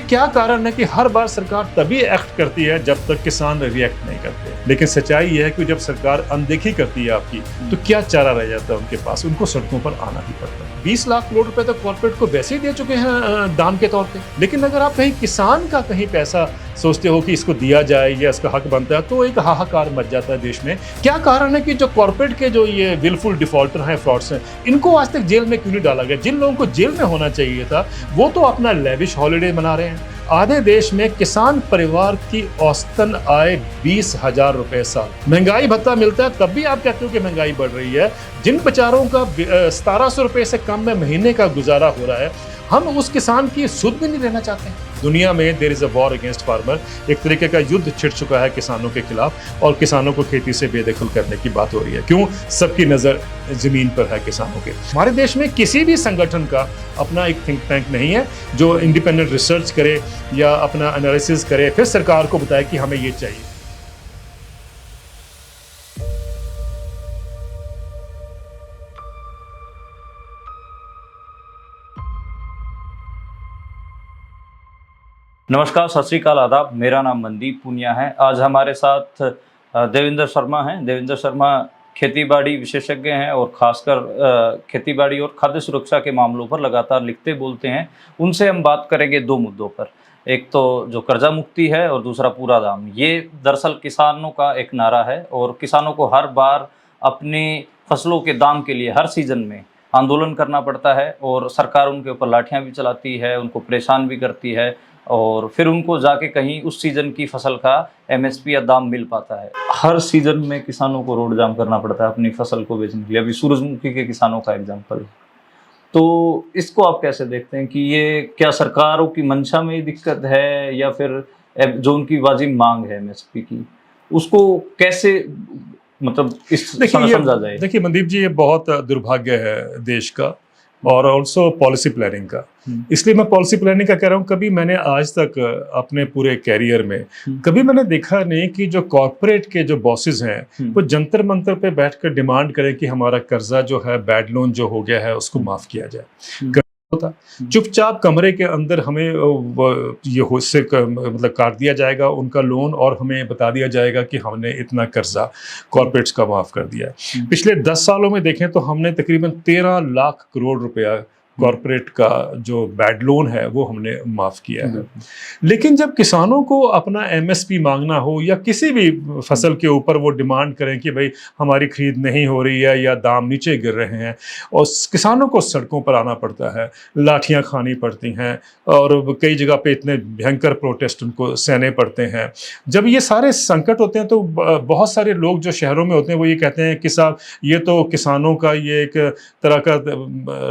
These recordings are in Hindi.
क्या कारण है कि हर बार सरकार तभी एक्ट करती है जब तक किसान रिएक्ट नहीं करते। लेकिन सच्चाई यह है कि जब सरकार अनदेखी करती है आपकी, तो क्या चारा रह जाता है उनके पास, उनको सड़कों पर आना ही पड़ता है। 20 लाख करोड़ रुपए तो कॉर्पोरेट को वैसे ही दे चुके हैं दान के तौर पे। लेकिन अगर आप कहीं किसान का कहीं पैसा सोचते हो कि इसको दिया जाए या इसका हक बनता है, तो एक हाहाकार मच जाता है देश में। क्या कारण है कि जो कॉर्पोरेट के जो ये विलफुल डिफॉल्टर हैं, फ्रॉड्स हैं, इनको आज तक जेल में क्यों नहीं डाला गया? जिन लोगों को जेल में होना चाहिए था वो तो अपना लेविश हॉलिडे मना रहे हैं। आधे देश में किसान परिवार की औसतन आय 20,000 रुपए साल। महंगाई भत्ता मिलता है तब भी आप कहते हो कि महंगाई बढ़ रही है। जिन बेचारों का 1700 रुपए से कम में महीने का गुजारा हो रहा है, हम उस किसान की सुध भी नहीं लेना चाहते हैं। दुनिया में there is a war against farmer, एक तरीके का युद्ध छिड़ चुका है किसानों के खिलाफ, और किसानों को खेती से बेदखल करने की बात हो रही है। क्यों? सबकी नजर जमीन पर है किसानों के। हमारे देश में किसी भी संगठन का अपना एक थिंक टैंक नहीं है जो इंडिपेंडेंट रिसर्च करे या अपना एनालिसिस करे फिर सरकार को बताए कि हमें ये चाहिए। नमस्कार, सत श्री अकाल, आदाब। मेरा नाम मनदीप पुनिया है। आज हमारे साथ देवेंद्र शर्मा हैं। देवेंद्र शर्मा खेतीबाड़ी विशेषज्ञ हैं और खासकर खेतीबाड़ी और खाद्य सुरक्षा के मामलों पर लगातार लिखते बोलते हैं। उनसे हम बात करेंगे दो मुद्दों पर। एक तो जो कर्जा मुक्ति है और दूसरा पूरा दाम। ये दरअसल किसानों का एक नारा है और किसानों को हर बार अपनी फसलों के दाम के लिए हर सीजन में आंदोलन करना पड़ता है और सरकार उनके ऊपर लाठियां भी चलाती है, उनको परेशान भी करती है और फिर उनको जाके कहीं उस सीज़न की फसल का एमएसपी या दाम मिल पाता है। हर सीज़न में किसानों को रोड जाम करना पड़ता है अपनी फसल को बेचने के लिए। अभी सूरजमुखी के किसानों का एग्जाम्पल। तो इसको आप कैसे देखते हैं कि ये क्या सरकारों की मंशा में ही दिक्कत है या फिर जो उनकी वाजिब मांग है एमएसपी की, उसको कैसे मतलब इस समझा जाए? देखिए मनदीप जी, ये बहुत दुर्भाग्य है देश का और ऑल्सो पॉलिसी प्लानिंग का। इसलिए मैं पॉलिसी प्लानिंग का कह रहा हूँ। कभी मैंने आज तक अपने पूरे कैरियर में कभी मैंने देखा नहीं कि जो कॉर्पोरेट के जो बॉसेस हैं वो जंतर मंतर पे बैठकर डिमांड करें कि हमारा कर्जा जो है, बैड लोन जो हो गया है, उसको माफ किया जाए। होता चुपचाप कमरे के अंदर हमें ये उससे मतलब काट दिया जाएगा उनका लोन और हमें बता दिया जाएगा कि हमने इतना कर्जा कॉर्पोरेट्स का माफ कर दिया है। पिछले 10 सालों में देखें तो हमने तकरीबन 13 लाख करोड़ रुपया कॉर्पोरेट का जो बैड लोन है वो हमने माफ किया है। लेकिन जब किसानों को अपना एमएसपी मांगना हो या किसी भी फसल के ऊपर वो डिमांड करें कि भाई हमारी खरीद नहीं हो रही है या दाम नीचे गिर रहे हैं, और किसानों को सड़कों पर आना पड़ता है, लाठियां खानी पड़ती हैं और कई जगह पे इतने भयंकर प्रोटेस्ट उनको सहने पड़ते हैं। जब ये सारे संकट होते हैं तो बहुत सारे लोग जो शहरों में होते हैं वो ये कहते हैं कि साहब ये तो किसानों का ये एक तरह का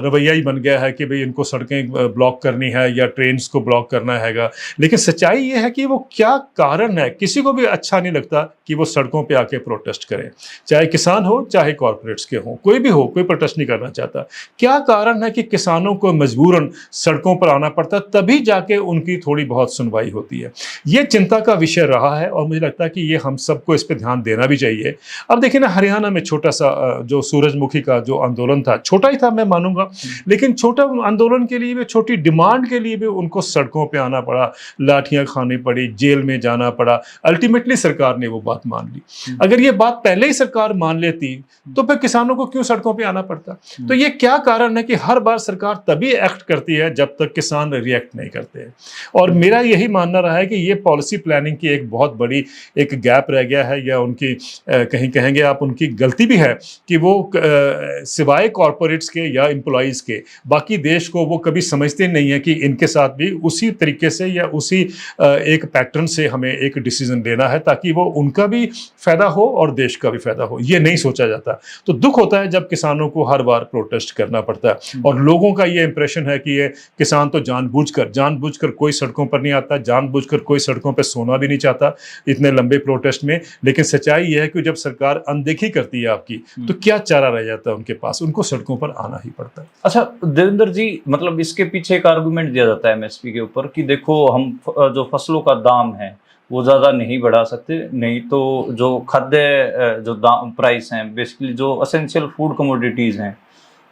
रवैया ही बन गया है कि भाई इनको सड़कें ब्लॉक करनी है या ट्रेन्स को ब्लॉक करना हैगा। लेकिन सच्चाई ये है कि वो क्या कारण है, किसी को भी अच्छा नहीं लगता कि वो सड़कों पे आके प्रोटेस्ट करें, चाहे किसान हो चाहे कॉर्पोरेट्स के हो, कोई भी हो, कोई प्रोटेस्ट नहीं करना चाहता। क्या कारण है कि किसानों को मजबूरन सड़कों पर आना पड़ता, तभी जाके उनकी थोड़ी बहुत सुनवाई होती है। ये चिंता का विषय रहा है और मुझे लगता है कि ये हम सबको इस पर ध्यान देना भी चाहिए। अब देखिए ना, हरियाणा में छोटा सा जो सूरजमुखी का जो आंदोलन था, छोटा ही था मैं मानूंगा, लेकिन छोटा आंदोलन के लिए भी, छोटी डिमांड के लिए भी उनको सड़कों पे आना पड़ा, लाठियां खानी पड़ी, जेल में जाना पड़ा। अल्टीमेटली सरकार ने वो बात मान ली। अगर ये बात पहले ही सरकार मान लेती तो फिर किसानों को क्यों सड़कों पे आना पड़ता? तो ये क्या कारण है कि हर बार सरकार तभी एक्ट करती है जब तक किसान रिएक्ट नहीं करते हैं। और मेरा यही मानना रहा है कि ये पॉलिसी प्लानिंग की एक बहुत बड़ी एक गैप रह गया है, या उनकी कहीं कहेंगे आप उनकी गलती भी है कि वो सिवाय कॉर्पोरेट्स के या एम्प्लॉइज के बाकी देश को वो कभी समझते नहीं है कि इनके साथ भी उसी तरीके से या उसी एक पैटर्न से हमें एक डिसीजन लेना है ताकि वो उनका भी फायदा हो और देश का भी फायदा हो। ये नहीं सोचा जाता। तो दुख होता है जब किसानों को हर बार प्रोटेस्ट करना पड़ता है और लोगों का ये इंप्रेशन है कि ये किसान तो जानबूझकर कोई सड़कों पर नहीं आता, जानबूझकर कोई सड़कों पर सोना भी नहीं चाहता इतने लंबे प्रोटेस्ट में। लेकिन सच्चाई ये है कि जब सरकार अनदेखी करती है आपकी, तो क्या चारा रह जाता है उनके पास, उनको सड़कों पर आना ही पड़ता है। अच्छा देवेंद्र जी, मतलब इसके पीछे एक आर्गुमेंट दिया जाता है एमएसपी के ऊपर कि देखो हम जो फसलों का दाम है वो ज़्यादा नहीं बढ़ा सकते, नहीं तो जो खाद्य जो दाम प्राइस हैं, बेसिकली जो असेंशियल फूड कमोडिटीज़ हैं,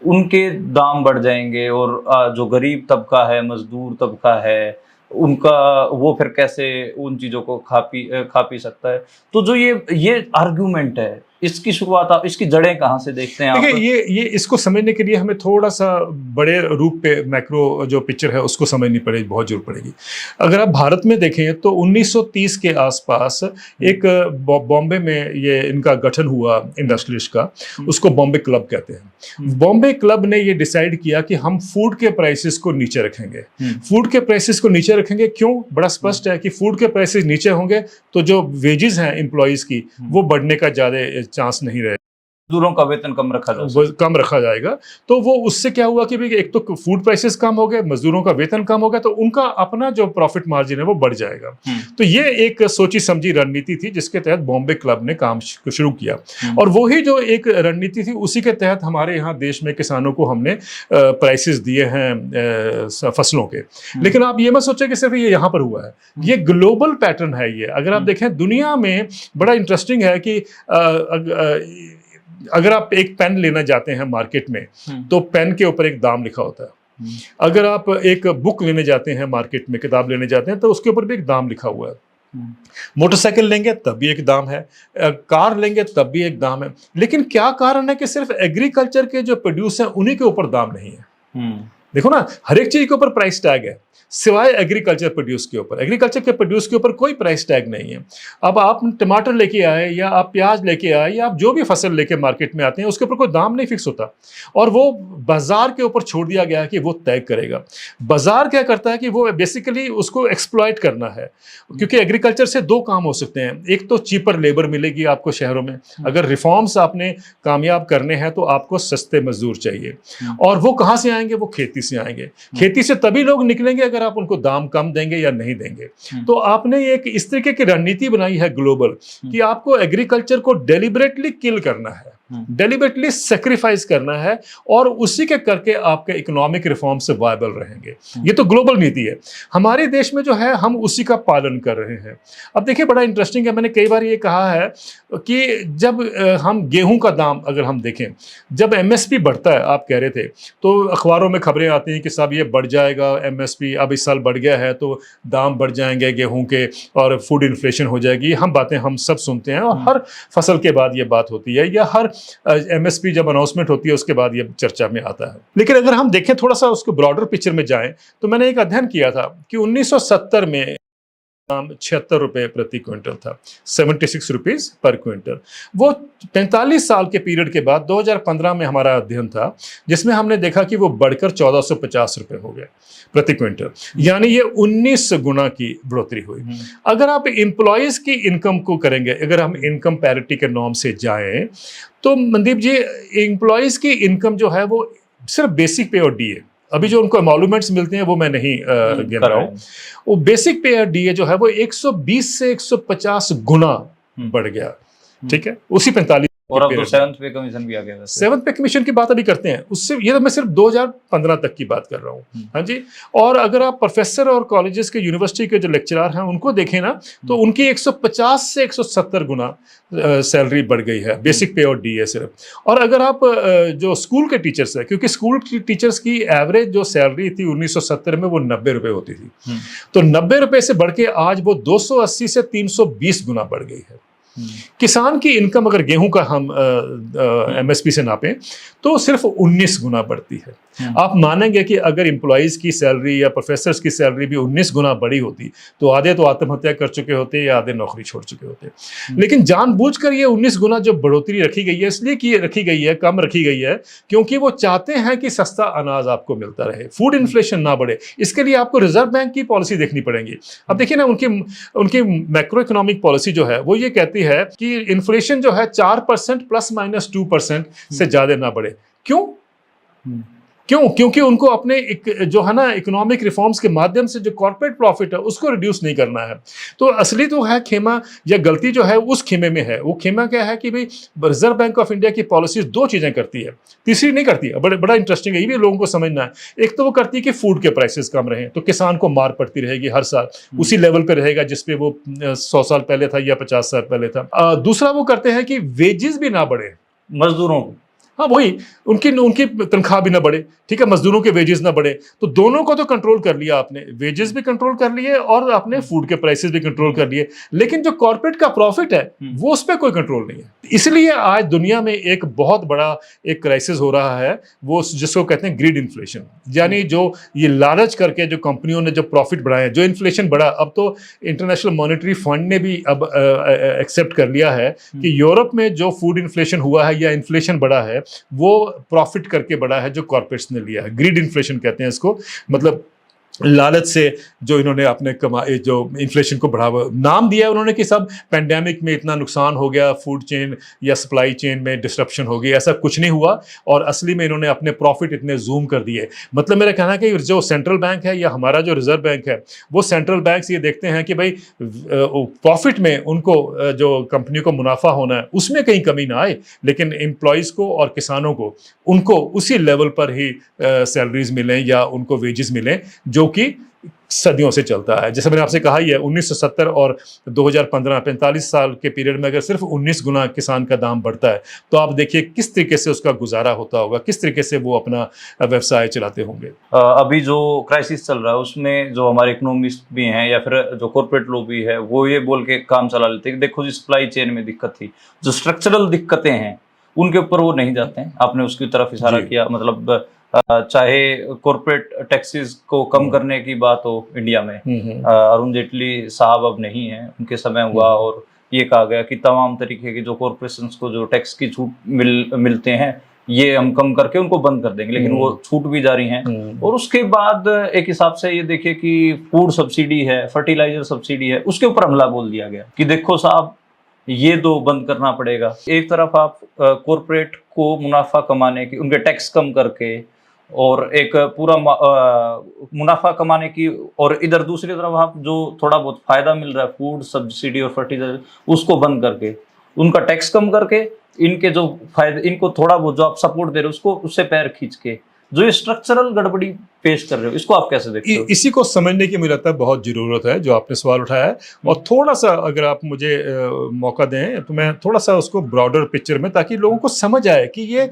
उनके दाम बढ़ जाएंगे और जो गरीब तबका है, मजदूर तबका है, उनका वो फिर कैसे उन चीज़ों को खा पी सकता है। तो जो ये आर्गुमेंट है, इसकी शुरुआत आप, इसकी जड़ें कहाँ से देखते हैं आप? देखिए ये इसको समझने के लिए हमें थोड़ा सा बड़े रूप पे मैक्रो जो पिक्चर है उसको समझनी पड़ेगी, बहुत जरूर पड़ेगी। अगर आप भारत में देखें तो 1930 के आसपास एक बॉम्बे में ये इनका गठन हुआ इंडस्ट्रियलिस्ट का, उसको बॉम्बे क्लब कहते हैं। बॉम्बे क्लब ने ये डिसाइड किया कि हम फूड के प्राइसेस को नीचे रखेंगे। फूड के प्राइसेस को नीचे रखेंगे क्यों? बड़ा स्पष्ट है कि फूड के प्राइसेस नीचे होंगे तो जो वेजेस हैं एम्प्लॉयज की वो बढ़ने का ज्यादा चांस नहीं रहेगा, मजदूरों का वेतन कम रखा जाएगा। तो वो उससे क्या हुआ कि भाई एक तो फूड प्राइसेस कम हो गए, मजदूरों का वेतन कम हो गया, तो उनका अपना जो प्रॉफिट मार्जिन है वो बढ़ जाएगा। तो ये एक सोची समझी रणनीति थी जिसके तहत बॉम्बे क्लब ने काम शुरू किया, और वही जो एक रणनीति थी उसी के तहत हमारे यहाँ देश में किसानों को हमने प्राइसेस दिए हैं फसलों के। लेकिन आप ये मत सोचे कि सिर्फ ये यहाँ पर हुआ है, ये ग्लोबल पैटर्न है। ये अगर आप देखें दुनिया में बड़ा इंटरेस्टिंग है कि अगर आप एक पेन लेना जाते हैं मार्केट में तो पेन के ऊपर एक दाम लिखा होता है। अगर आप एक बुक लेने जाते हैं मार्केट में, किताब लेने जाते हैं, तो उसके ऊपर भी एक दाम लिखा हुआ है। मोटरसाइकिल लेंगे तब भी एक दाम है, कार लेंगे तब भी एक दाम है। लेकिन क्या कारण है कि सिर्फ एग्रीकल्चर के जो प्रोड्यूस हैं उन्हीं के ऊपर दाम नहीं है? देखो ना, हर एक चीज के ऊपर प्राइस टैग है सिवाय एग्रीकल्चर प्रोड्यूस के ऊपर। एग्रीकल्चर के प्रोड्यूस के ऊपर कोई प्राइस टैग नहीं है। अब आप टमाटर लेके आए या आप प्याज लेके आए या आप जो भी फसल लेके मार्केट में आते हैं उसके ऊपर कोई दाम नहीं फिक्स होता, और वो बाजार के ऊपर छोड़ दिया गया है कि वो तय करेगा। बाजार क्या करता है कि वो बेसिकली उसको एक्सप्लॉइट करना है, क्योंकि एग्रीकल्चर से दो काम हो सकते हैं। एक तो चीपर लेबर मिलेगी आपको शहरों में, अगर रिफॉर्म्स आपने कामयाब करने हैं तो आपको सस्ते मजदूर चाहिए, और वो कहाँ से आएंगे? वो खेती से आएंगे। खेती से तभी लोग निकलेंगे अगर आप उनको दाम कम देंगे या नहीं देंगे। तो आपने एक इस तरीके की रणनीति बनाई है ग्लोबल कि आपको एग्रीकल्चर को डेलिबरेटली किल करना है, डेलिबरेटली सेक्रीफाइस करना है, और उसी के करके आपके इकोनॉमिक रिफॉर्म से वायबल रहेंगे। ये तो ग्लोबल नीति है। हमारे देश में जो है हम उसी का पालन कर रहे हैं। अब देखिए बड़ा इंटरेस्टिंग है, मैंने कई बार ये कहा है कि जब हम गेहूं का दाम अगर हम देखें, जब एमएसपी बढ़ता है, आप कह रहे थे, तो अखबारों में खबरें आती हैं कि साहब ये बढ़ जाएगा, एमएसपी अब इस साल बढ़ गया है तो दाम बढ़ जाएंगे गेहूं के और फूड इन्फ्लेशन हो जाएगी। हम बातें हम सब सुनते हैं, और हर फसल के बाद ये बात होती है, या हर एमएसपी जब अनाउंसमेंट होती है उसके बाद ये चर्चा में आता है। लेकिन अगर हम देखें थोड़ा सा उसको ब्रॉडर पिक्चर में जाएं, तो मैंने एक अध्ययन किया था कि 1970 में 76 रुपए प्रति क्विंटल था, 76 रुपीज पर क्विंटल। वो 45 साल के पीरियड के बाद 2015 में हमारा अध्ययन था जिसमें हमने देखा कि वो बढ़कर 1450 रुपए हो गए प्रति क्विंटल, यानी ये 19 गुना की बढ़ोतरी हुई। अगर आप एम्प्लॉयज की इनकम को करेंगे, अगर हम इनकम पैरिटी के नॉर्म से जाएं, तो मनदीप जी एम्प्लॉयज की इनकम जो है वो सिर्फ बेसिक पे और डीए, अभी जो उनको एमोलूमेंट्स मिलते हैं वो मैं नहीं गिन रहा हूँ, वो बेसिक पे और डीए जो है वो 120 से 150 गुना बढ़ गया। ठीक है, उसी 45 और अब तो सेवंथ पे कमीशन भी आ गया। सेवंथ पे कमीशन की बात अभी करते हैं, उससे ये तो मैं सिर्फ 2015 तक की बात कर रहा हूँ। हाँ जी, और अगर आप प्रोफेसर और कॉलेजेस के यूनिवर्सिटी के जो लेक्चरर हैं उनको देखें ना, तो उनकी 150 से 170 गुना सैलरी बढ़ गई है, बेसिक पे और डीए सिर्फ। और अगर आप जो स्कूल के टीचर्स हैं, क्योंकि स्कूल की टीचर्स की एवरेज जो सैलरी थी 1970 में वो 90 रुपए होती थी, तो 90 रुपए से बढ़ के आज वो 280 से 320 गुना बढ़ गई है। किसान की इनकम अगर गेहूं का हम एमएसपी से नापें तो सिर्फ 19 गुना बढ़ती है। आप मानेंगे कि अगर एम्प्लॉइज की सैलरी या प्रोफेसर्स की सैलरी भी 19 गुना बड़ी होती तो आधे तो आत्महत्या कर चुके होते या आधे नौकरी छोड़ चुके होते। लेकिन जानबूझकर ये 19 गुना जो बढ़ोतरी रखी गई है, इसलिए कि रखी गई है, कम रखी गई है क्योंकि वो चाहते हैं कि सस्ता अनाज आपको मिलता रहे, फूड इन्फ्लेशन ना बढ़े। इसके लिए आपको रिजर्व बैंक की पॉलिसी देखनी पड़ेगी। अब देखिए ना, उनकी मैक्रो इकोनॉमिक पॉलिसी जो है वो ये कहती है कि इन्फ्लेशन जो है 4% ±2% से ज्यादा ना बढ़े। क्यों? क्योंकि उनको अपने जो है ना इकोनॉमिक रिफॉर्म्स के माध्यम से जो कॉर्पोरेट प्रॉफिट है उसको रिड्यूस नहीं करना है। तो असली तो है खेमा या गलती जो है उस खेमे में है। वो खेमा क्या है कि भाई रिजर्व बैंक ऑफ इंडिया की पॉलिसीज दो चीजें करती है, तीसरी नहीं करती है। बड़ा इंटरेस्टिंग है, ये भी लोगों को समझना है। एक तो वो करती है कि फूड के प्राइसेस कम रहे, तो किसान को मार पड़ती रहेगी हर साल, उसी लेवल पे रहेगा जिसपे वो 100 साल पहले था या 50 साल पहले था। दूसरा वो करते हैं कि वेजेस भी ना बढ़े मजदूरों को, हाँ वही, उनकी उनकी तनख्वाह भी ना बढ़े, ठीक है, मजदूरों के वेजेस ना बढ़े, तो दोनों को तो कंट्रोल कर लिया आपने, वेजेस भी कंट्रोल कर लिए और आपने फूड के प्राइसेस भी कंट्रोल कर लिए, लेकिन जो कॉर्पोरेट का प्रॉफिट है वो उस पर कोई कंट्रोल नहीं है। इसलिए आज दुनिया में एक बहुत बड़ा एक क्राइसिस हो रहा है, वो जिसको कहते हैं ग्रीड इन्फ्लेशन, यानी जो ये लालच करके जो कंपनियों ने जो प्रॉफिट बढ़ाए, जो इन्फ्लेशन बढ़ा, अब तो इंटरनेशनल मॉनेटरी फंड ने भी अब एक्सेप्ट कर लिया है कि यूरोप में जो फूड इन्फ्लेशन हुआ है या इन्फ्लेशन बढ़ा है वो प्रॉफिट करके बढ़ा है जो कॉर्पोरेट्स ने लिया है। ग्रीड इन्फ्लेशन कहते हैं इसको, मतलब लालच से जो इन्होंने अपने कमाए, जो इन्फ्लेशन को बढ़ावा नाम दिया है उन्होंने कि सब पेंडेमिक में इतना नुकसान हो गया, फूड चेन या सप्लाई चेन में डिस्ट्रप्शन हो गई, ऐसा कुछ नहीं हुआ, और असली में इन्होंने अपने प्रॉफिट इतने जूम कर दिए। मतलब मेरा कहना है कि जो सेंट्रल बैंक है या हमारा जो रिजर्व बैंक है, वो सेंट्रल बैंक्स ये देखते हैं कि भाई प्रॉफिट में उनको जो कंपनी को मुनाफा होना है उसमें कहीं कमी ना आए, लेकिन एम्प्लॉयज़ को और किसानों को उनको उसी लेवल पर ही सैलरीज मिलें या उनको वेजेस मिलें, जो कि सदियों से चलता है। जैसे मैंने आपसे कहा ही है, 1970 और 2015 45 साल के पीरियड में अगर सिर्फ 19 गुना किसान का दाम बढ़ता है, तो आप देखिए किस तरीके से उसका गुजारा होता होगा, किस तरीके से वो अपना व्यवसाय चलाते होंगे। अभी जो क्राइसिस चल रहा है उसमें जो हमारे इकोनॉमिस्ट भी हैं या फिर जो कॉर्पोरेट लोग भी है, वो ये बोल के काम चला लेते हैं कि देखो जी सप्लाई चेन में दिक्कत थी, जो स्ट्रक्चरल दिक्कतें हैं उनके ऊपर वो नहीं जाते हैं। आपने उसकी तरफ इशारा किया, मतलब चाहे कॉर्पोरेट टैक्सेस को कम करने की बात हो इंडिया में, अरुण जेटली साहब अब नहीं है, उनके समय हुआ और ये कहा गया कि तमाम तरीके के जो कॉर्पोरेशंस को जो टैक्स की छूट मिलते हैं ये हम कम करके उनको बंद कर देंगे, लेकिन वो छूट भी जारी हैं। और उसके बाद एक हिसाब से ये देखिए कि फूड सब्सिडी है, फर्टिलाइजर सब्सिडी है, उसके ऊपर हमला बोल दिया गया कि देखो साहब ये दो बंद करना पड़ेगा। एक तरफ आप कॉर्पोरेट को मुनाफा कमाने की, उनके टैक्स कम करके और एक पूरा मुनाफा कमाने की, और इधर दूसरी तरफ आप जो थोड़ा बहुत फायदा मिल रहा है फूड सब्सिडी और फर्टिलाइजर, उसको बंद करके, उनका टैक्स कम करके, इनके जो फायदे, इनको थोड़ा बहुत जो आप सपोर्ट दे रहे हो उसको, उससे पैर खींच के जो ये स्ट्रक्चरल गड़बड़ी पेश कर रहे हो, इसको आप कैसे देखते हो? इसी को समझने की मुझे लगता है बहुत जरूरत है, जो आपने सवाल उठाया है, और थोड़ा सा अगर आप मुझे मौका दें तो मैं थोड़ा सा उसको ब्रॉडर पिक्चर में, ताकि लोगों को समझ आए कि ये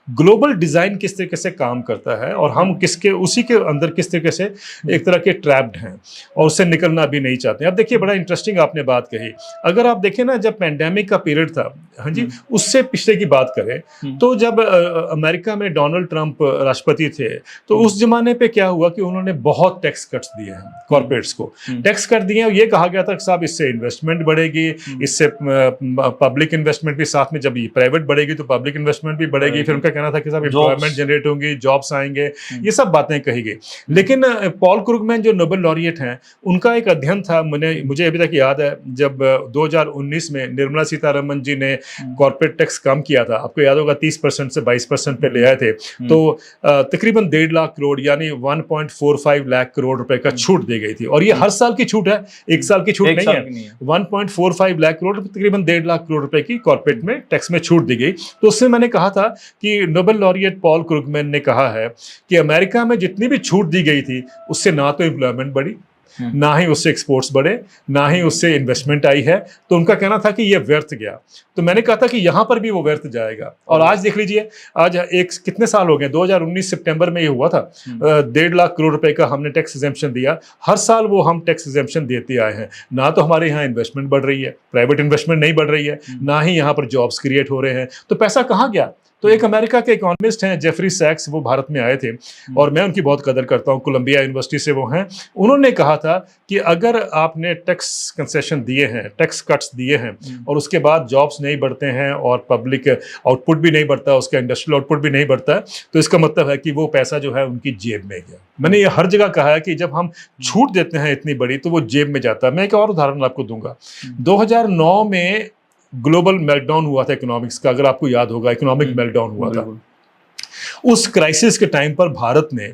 ग्लोबल डिजाइन किस तरीके से काम करता है और हम किसके उसी के अंदर किस तरीके से एक तरह के ट्रैप्ड हैं और उससे निकलना भी नहीं चाहते। अब देखिए बड़ा इंटरेस्टिंग आपने बात कही, अगर आप देखें ना जब पेंडेमिक का पीरियड था, हाँ जी, उससे पिछले की बात करें तो जब अमेरिका में डोनाल्ड ट्रंप राष्ट्रपति थे, तो उस जमाने पे क्या हुआ कि उन्होंने बहुत टैक्स कट्स दिए हैं कॉर्पोरेट्स को, टैक्स कट दिए, और ये कहा गया था कि साहब इससे इन्वेस्टमेंट बढ़ेगी, इससे पब्लिक इन्वेस्टमेंट भी साथ में, जब ये प्राइवेट बढ़ेगी तो पब्लिक इन्वेस्टमेंट भी बढ़ेगी, फिर उनका कहना था कि साहब एम्प्लॉयमेंट जनरेट होंगी, जॉब्स आएंगे, ये सब बातें कही गई। लेकिन पॉल क्रुगमैन जो नोबेल लॉरिएट हैं, उनका एक अध्ययन था, मुझे अभी तक याद है, जब 2019 में निर्मला सीतारमन जी ने कॉर्पोरेट टैक्स कम किया था, आपको याद होगा 30% से 22% पे ले आए थे, तो तकरीबन 1.5 लाख करोड़ यानी 1.45 लाख करोड़ रुपए का छूट दी गई थी, और ये हर साल की छूट है, एक साल की छूट नहीं है। 1.45 लाख करोड़, तकरीबन 1.5 लाख करोड़ रुपए की कॉर्पोरेट में टैक्स में छूट दी गई। तो उससे मैंने कहा था कि नोबेल लॉरिएट पॉल क्रुगमैन ने कहा है कि अमेरिका में जितनी भी छूट दी गई थी उससे ना तो एम्प्लॉयमेंट बढ़ी, ना ही उससे एक्सपोर्ट्स बढ़े, ना ही उससे इन्वेस्टमेंट आई है, तो उनका कहना था कि ये व्यर्थ गया। तो मैंने कहा था कि यहां पर भी वो व्यर्थ जाएगा, और आज देख लीजिए, आज कितने साल हो गए, 2019 सितंबर में ये हुआ था, 1.5 लाख करोड़ रुपए का हमने टैक्स एग्जेम्पशन दिया, हर साल वो हम टैक्स एग्जेम्पशन देते आए हैं, ना तो हमारे यहाँ इन्वेस्टमेंट बढ़ रही है, प्राइवेट इन्वेस्टमेंट नहीं बढ़ रही है, ना ही यहाँ पर जॉब्स क्रिएट हो रहे हैं, तो पैसा कहाँ गया? तो एक अमेरिका के इकोनॉमिस्ट हैं जेफरी सैक्स, वो भारत में आए थे और मैं उनकी बहुत कदर करता हूँ, कोलंबिया यूनिवर्सिटी से वो हैं, उन्होंने कहा था कि अगर आपने टैक्स कंसेशन दिए हैं, टैक्स कट्स दिए हैं, और उसके बाद जॉब्स नहीं बढ़ते हैं और पब्लिक आउटपुट भी नहीं बढ़ता, उसका इंडस्ट्रियल आउटपुट भी नहीं बढ़ता है, तो इसका मतलब है कि वो पैसा जो है उनकी जेब में गया। मैंने ये हर जगह कहा है कि जब हम छूट देते हैं इतनी बड़ी तो वो जेब में जाता है। मैं एक और उदाहरण आपको दूंगा, 2009 में ग्लोबल मेल्टडाउन हुआ था इकोनॉमिक्स का, अगर आपको याद होगा, इकोनॉमिक मेल्टडाउन हुआ था। उस क्राइसिस के टाइम पर भारत ने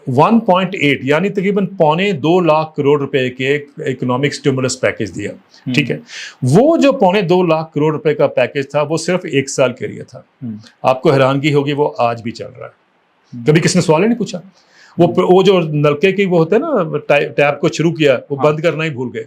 1.8 यानी तकरीबन 1.25 लाख करोड़ रुपए के इकोनॉमिक स्टिमुलस पैकेज दिया, ठीक है। वो जो 1.25 लाख करोड़ रुपए का पैकेज था वो सिर्फ 1 साल के लिए था। आपको हैरानगी होगी वो आज भी चल रहा है, कभी किसने सवाल ही नहीं पूछा। वो जो नलके की वो होते हैं ना, टैप को शुरू किया, वो बंद करना ही भूल गए।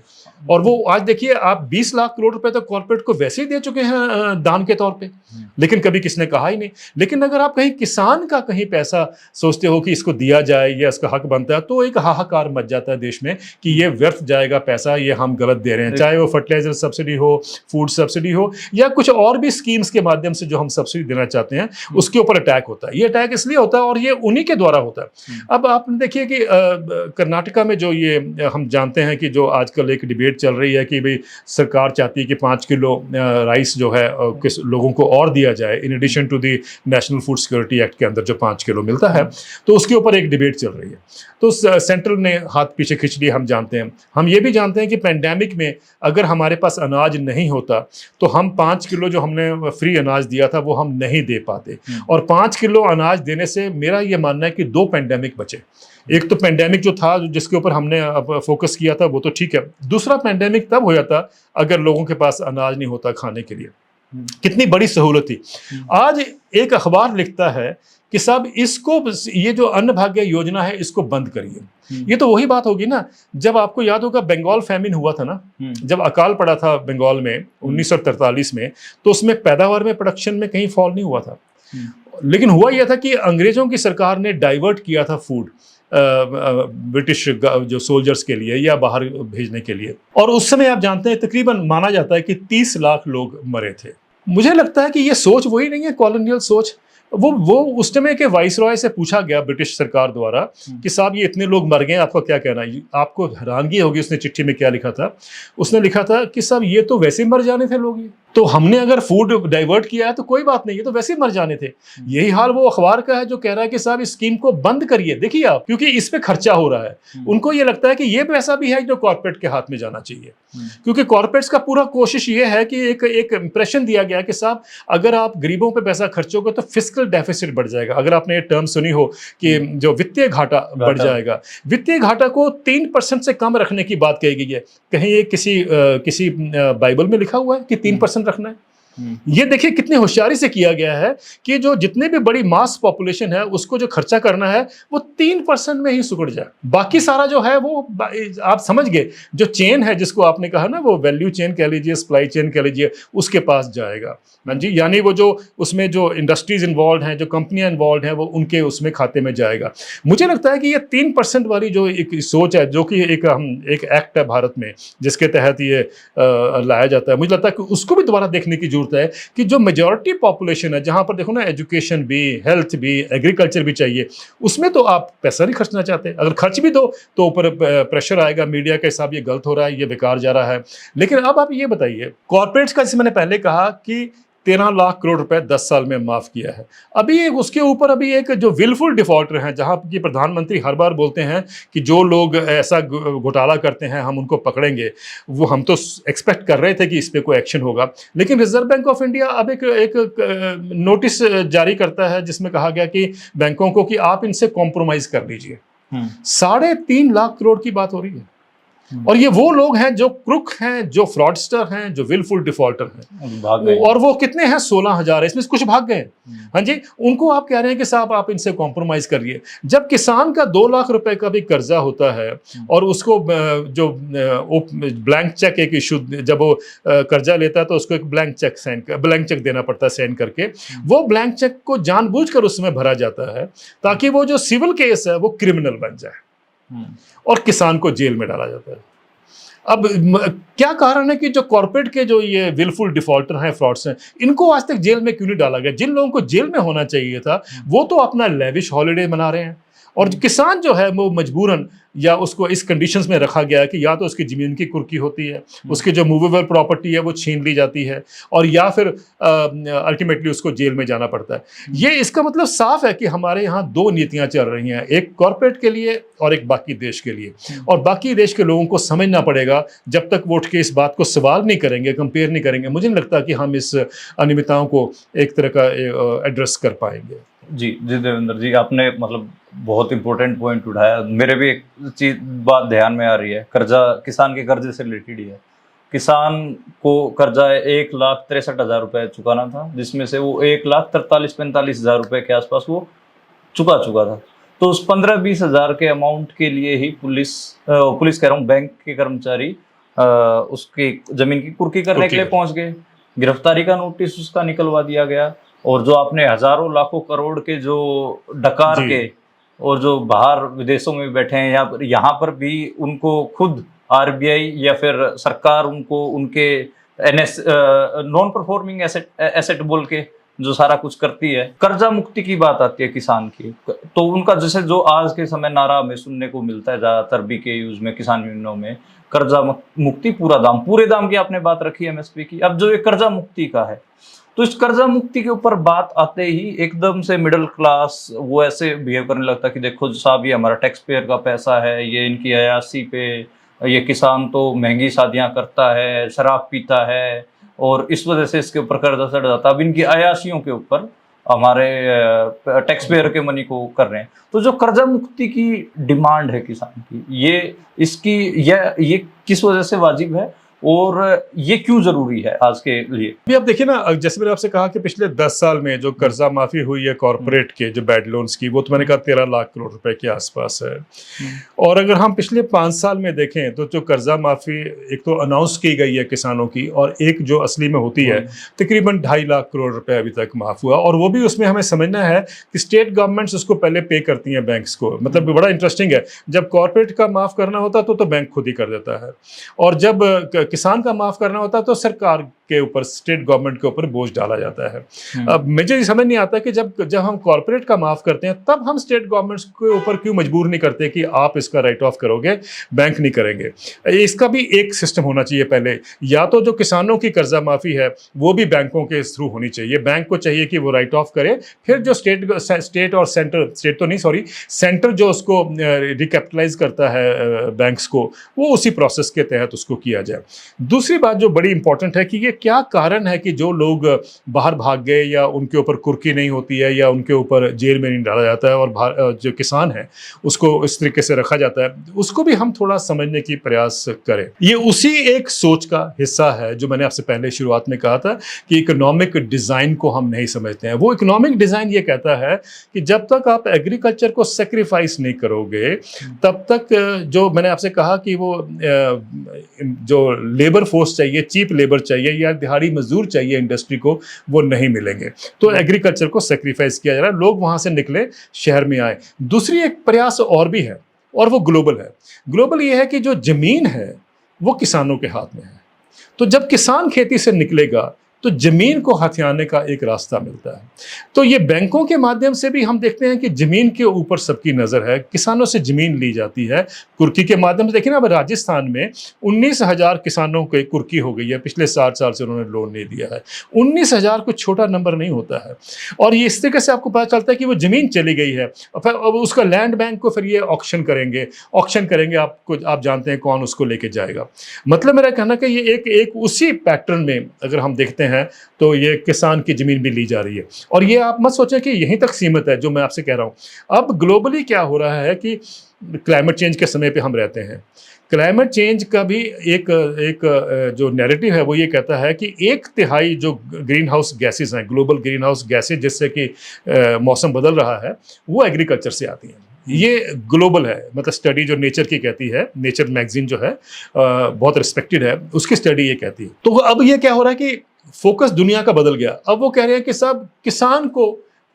और वो आज देखिए, आप 20 लाख करोड़ रुपए तो कॉर्पोरेट को वैसे ही दे चुके हैं दान के तौर पे, लेकिन कभी किसने कहा ही नहीं। लेकिन अगर आप कहीं किसान का कहीं पैसा सोचते हो कि इसको दिया जाए या इसका हक बनता है, तो एक हाहाकार मच जाता है देश में कि ये व्यर्थ जाएगा पैसा, ये हम गलत दे रहे हैं। चाहे वो फर्टिलाइजर सब्सिडी हो, फूड सब्सिडी हो, या कुछ और भी स्कीम्स के माध्यम से जो हम सब्सिडी देना चाहते हैं, उसके ऊपर अटैक होता है। ये अटैक इसलिए होता है और ये उन्हीं के द्वारा होता है। अब आप देखिए कि कर्नाटका में जो ये हम जानते हैं कि जो आजकल एक डिबेट चल रही है कि भाई सरकार चाहती है कि 5 किलो राइस जो है किस लोगों को और दिया जाए, in addition to the national food security act के अंदर जो 5 किलो मिलता है, तो उसके ऊपर एक डिबेट चल रही है। तो सेंट्रल ने हाथ पीछे खींच लिए, हम जानते हैं। हम ये भी जानते हैं कि पेंडेमिक में अगर हमारे पास अनाज नहीं होता तो हम 5 किलो जो हमने फ्री अनाज दिया था वो हम नहीं दे पाते। और 5 किलो अनाज देने से मेरा ये मानना है कि 2 पेंडेमिक बचे। एक तो पेंडेमिक जो था जिसके ऊपर हमने फोकस किया था वो तो ठीक है, दूसरा पेंडेमिक तब हो जाता अगर लोगों के पास अनाज नहीं होता खाने के लिए। कितनी बड़ी सहूलत थी। आज एक अखबार लिखता है कि साहब इसको, ये जो अन्न भाग्य योजना है इसको बंद करिए। ये तो वही बात होगी ना, जब आपको याद होगा बंगाल फैमिन हुआ था ना, जब अकाल पड़ा था बंगाल में 1943 में, तो उसमें पैदावार में, प्रोडक्शन में कहीं फॉल नहीं हुआ था। लेकिन हुआ यह था कि अंग्रेजों की सरकार ने डाइवर्ट किया था फूड ब्रिटिश जो सोल्जर्स के लिए या बाहर भेजने के लिए, और उस समय आप जानते हैं तकरीबन माना जाता है कि 30 लाख लोग मरे थे। मुझे लगता है कि ये सोच वही नहीं है कॉलोनियल सोच। वो उस समय के वाइसरॉय से पूछा गया ब्रिटिश सरकार द्वारा कि साहब ये इतने लोग मर गए, आपका क्या कहना है? आपको हैरानगी होगी उसने चिट्ठी में क्या लिखा था। उसने लिखा था कि साहब ये तो वैसे मर जाने थे लोग, ये तो हमने अगर फूड डाइवर्ट किया है तो कोई बात नहीं, ये तो वैसे मर जाने थे। यही हाल वो अखबार का है जो कह रहा है कि साहब इस स्कीम को बंद करिए। देखिए आप, क्योंकि इस पे खर्चा हो रहा है। उनको ये लगता है कि ये पैसा भी है जो कॉर्पोरेट के हाथ में जाना चाहिए, क्योंकि कॉर्पोरेट्स का पूरा कोशिश ये है कि एक इंप्रेशन दिया गया कि साहब अगर आप गरीबों पे पैसा खर्चोगे तो फिस्कल डेफिसिट बढ़ जाएगा। अगर आपने ये टर्म सुनी हो कि जो वित्तीय घाटा बढ़ जाएगा, वित्तीय घाटा को 3% से कम रखने की बात कही गई है। कहीं ये किसी बाइबल में लिखा हुआ है कि 3% रखना है? ये देखिए कितनी होशियारी से किया गया है कि जो जितने भी बड़ी मास पॉपुलेशन है उसको जो खर्चा करना है वो 3% में ही सिकुड़ जाए। बाकी सारा जो है वो आप समझ गए, जो चेन है जिसको आपने कहा ना, वो वैल्यू चेन कह लीजिए, सप्लाई चेन कह लीजिए, उसके पास जाएगा। हाँ जी, यानी वो जो उसमें जो इंडस्ट्रीज इन्वॉल्व हैं, जो कंपनियां इन्वॉल्व हैं, वो उनके उसमें खाते में जाएगा। मुझे लगता है कि ये 3% वाली जो एक सोच है, जो कि एक एक्ट है भारत में जिसके तहत ये लाया जाता है, मुझे लगता है कि उसको भी दोबारा देखने की जरूरत है कि जो मेजॉरिटी पॉपुलेशन है, जहां पर देखो ना एजुकेशन भी, हेल्थ भी, एग्रीकल्चर भी चाहिए, उसमें तो आप पैसा नहीं खर्चना चाहते। अगर खर्च भी दो तो ऊपर प्रेशर आएगा मीडिया के हिसाब, ये गलत हो रहा है, ये बेकार जा रहा है। लेकिन अब आप ये बताइए, कॉर्पोरेट्स का जैसे मैंने पहले कहा कि 13 लाख करोड़ रुपए 10 साल में माफ किया है। अभी उसके ऊपर अभी एक जो विलफुल डिफॉल्टर हैं, जहां की प्रधानमंत्री हर बार बोलते हैं कि जो लोग ऐसा घोटाला करते हैं हम उनको पकड़ेंगे, वो हम तो एक्सपेक्ट कर रहे थे कि इस पे कोई एक्शन होगा। लेकिन रिजर्व बैंक ऑफ इंडिया अब एक नोटिस जारी करता है जिसमें कहा गया कि बैंकों को कि आप इनसे कॉम्प्रोमाइज कर लीजिए। 3.5 लाख करोड़ की बात हो रही है, और ये वो लोग हैं जो क्रुक हैं, जो फ्रॉडस्टर हैं, जो विलफुल डिफॉल्टर हैं। और वो कितने हैं? 16,000 है, इसमें कुछ भाग गए। हाँ जी, उनको आप कह रहे हैं कि साहब आप इनसे कॉम्प्रोमाइज करिए। जब किसान का 2 लाख रुपए का भी कर्जा होता है और उसको जो ब्लैंक चेक एक इशू, जब वो कर्जा लेता है तो उसको एक ब्लैंक चेक देना पड़ता है साइन करके। वो ब्लैंक चेक को जानबूझकर उसमें भरा जाता है ताकि वो जो सिविल केस है वो क्रिमिनल बन जाए और किसान को जेल में डाला जाता है। अब क्या कारण है कि जो कॉर्पोरेट के जो ये विलफुल डिफॉल्टर हैं, फ्रॉड्स हैं, इनको आज तक जेल में क्यों नहीं डाला गया? जिन लोगों को जेल में होना चाहिए था वो तो अपना लेविश हॉलिडे मना रहे हैं, और किसान जो है वो मजबूरन या उसको इस कंडीशंस में रखा गया है कि या तो उसकी ज़मीन की कुर्की होती है, उसकी जो मूवेबल प्रॉपर्टी है वो छीन ली जाती है, और या फिर अल्टीमेटली उसको जेल में जाना पड़ता है। ये इसका मतलब साफ है कि हमारे यहाँ 2 नीतियाँ चल रही हैं, एक कॉर्पोरेट के लिए और एक बाकी देश के लिए। और बाकी देश के लोगों को समझना पड़ेगा, जब तक वो उठ के इस बात को सवाल नहीं करेंगे, कंपेयर नहीं करेंगे, मुझे नहीं लगता कि हम इस अनियमितताओं को एक तरह का एड्रेस कर पाएंगे। जी देवेंद्र जी, आपने मतलब बहुत इंपॉर्टेंट पॉइंट उठाया। मेरे भी एक चीज बात ध्यान में आ रही है, कर्जा किसान के कर्जे से रिलेटेड ही है। किसान को कर्जा 1,63,000 रुपये चुकाना था, जिसमें से वो 1,43,45,000 रुपये के आसपास वो चुका था। तो उस 15-20 हजार के अमाउंट के लिए ही पुलिस कह रहा हूँ, बैंक के कर्मचारी उसकी जमीन की कुर्की करने के लिए पहुंच गए। गिरफ्तारी का नोटिस उसका निकलवा दिया गया। और जो आपने हजारों लाखों करोड़ के जो डकार के और जो बाहर विदेशों में बैठे हैं, यहाँ पर भी उनको खुद आरबीआई या फिर सरकार उनको उनके एनएस नॉन परफॉर्मिंग एसेट बोल के जो सारा कुछ करती है। कर्जा मुक्ति की बात आती है किसान की, तो उनका जैसे जो आज के समय नारा हमें सुनने को मिलता है ज्यादातर बीकेयूज में, किसान यूनियनों में, कर्जा मुक्ति पूरे दाम की आपने बात रखी एमएसपी की। अब जो ये कर्जा मुक्ति का है, तो इस कर्जा मुक्ति के ऊपर बात आते ही एकदम से मिडिल क्लास वो ऐसे बिहेव करने लगता है कि देखो साहब, ये हमारा टैक्स पेयर का पैसा है, ये इनकी अयासी पे, ये किसान तो महंगी शादियां करता है, शराब पीता है और इस वजह से इसके ऊपर कर्जा चढ़ जाता है। अब इनकी अयासियों के ऊपर हमारे टैक्स पेयर के मनी को कर रहे हैं। तो जो कर्जा मुक्ति की डिमांड है किसान की, ये किस वजह से वाजिब है और ये क्यों जरूरी है आज के लिए? अभी आप देखिए ना, जैसे मैंने आपसे कहा कि पिछले 10 साल में जो कर्जा माफी हुई है कॉर्पोरेट के जो बैड लोन्स की, वो तो मैंने कहा 13 लाख करोड़ रुपए के आसपास है। और अगर हम पिछले 5 साल में देखें तो जो कर्जा माफी एक तो अनाउंस की गई है किसानों की, और एक जो असली में होती है, तकरीबन 2.5 लाख करोड़ रुपए अभी तक माफ हुआ। और वो भी उसमें हमें समझना है कि स्टेट गवर्नमेंट्स उसको पहले पे करती हैं बैंक्स को। मतलब बड़ा इंटरेस्टिंग है, जब कॉर्पोरेट का माफ करना होता तो बैंक खुद ही कर देता है, और जब किसान का माफ करना होता है तो सरकार के ऊपर, स्टेट गवर्नमेंट के ऊपर बोझ डाला जाता है। अब मुझे ये समझ नहीं आता कि जब हम कॉर्पोरेट का माफ करते हैं तब हम स्टेट गवर्नमेंट्स के ऊपर क्यों मजबूर नहीं करते कि आप इसका राइट ऑफ करोगे, बैंक नहीं करेंगे। इसका भी एक सिस्टम होना चाहिए पहले। या तो जो किसानों की कर्जा माफी है वो भी बैंकों के थ्रू होनी चाहिए, बैंक को चाहिए कि वो राइट ऑफ करे, फिर जो स्टेट और सेंटर जो उसको रिकैपिटलाइज करता है बैंक्स को, वो उसी प्रोसेस के तहत उसको किया जाए। दूसरी बात जो बड़ी इंपॉर्टेंट है कि ये क्या कारण है कि जो लोग बाहर भाग गए या उनके ऊपर कुर्की नहीं होती है या उनके ऊपर जेल में नहीं डाला जाता है और जो किसान है उसको इस तरीके से रखा जाता है, उसको भी हम थोड़ा समझने की प्रयास करें। ये उसी एक सोच का हिस्सा है जो मैंने आपसे पहले शुरुआत में कहा था कि इकोनॉमिक डिज़ाइन को हम नहीं समझते हैं। वो इकोनॉमिक डिज़ाइन ये कहता है कि जब तक आप एग्रीकल्चर को सेक्रीफाइस नहीं करोगे तब तक, जो मैंने आपसे कहा कि वो जो लेबर फोर्स चाहिए, चीप लेबर चाहिए या दिहाड़ी मजदूर चाहिए इंडस्ट्री को, वो नहीं मिलेंगे। तो एग्रीकल्चर को सेक्रीफाइस किया जा रहा है, लोग वहां से निकले, शहर में आए। दूसरी एक प्रयास और भी है और वो ग्लोबल है। ग्लोबल ये है कि जो जमीन है वो किसानों के हाथ में है, तो जब किसान खेती से निकलेगा तो जमीन को हथियाने का एक रास्ता मिलता है। तो ये बैंकों के माध्यम से भी हम देखते हैं कि जमीन के ऊपर सबकी नज़र है, किसानों से जमीन ली जाती है कुर्की के माध्यम से। देखिए ना, अब राजस्थान में 19,000 किसानों को कुर्की हो गई है, पिछले 60 साल से उन्होंने लोन नहीं दिया है। 19,000 कोई छोटा नंबर नहीं होता है, और ये इस तरीके से आपको पता चलता है कि वो ज़मीन चली गई है। और फिर अब उसका लैंड बैंक को फिर ये ऑक्शन करेंगे, आप जानते हैं कौन उसको लेके जाएगा। मतलब मेरा कहना कि ये एक उसी पैटर्न में अगर हम देखते हैं तो ये किसान की जमीन भी ली जा रही है। और ये आप मत सोचें कि यहीं तक सीमित है जो मैं आपसे कह रहा हूं। अब ग्लोबली क्या हो रहा है कि क्लाइमेट चेंज के समय पे हम रहते हैं। क्लाइमेट चेंज का भी एक जो नैरेटिव है वो ये कहता है कि 1/3 जो ग्रीन हाउस गैसेज हैं, ग्लोबल ग्रीन हाउस गैसेज जिससे कि मौसम बदल रहा है, वो एग्रीकल्चर से आती हैं। ये ग्लोबल है, मतलब स्टडी जो नेचर की कहती है, नेचर मैगजीन जो है बहुत रिस्पेक्टेड है, उसकी स्टडी ये कहती है। तो अब ये क्या हो रहा है कि फोकस दुनिया का बदल गया। अब वो कह रहे हैं कि सब किसान को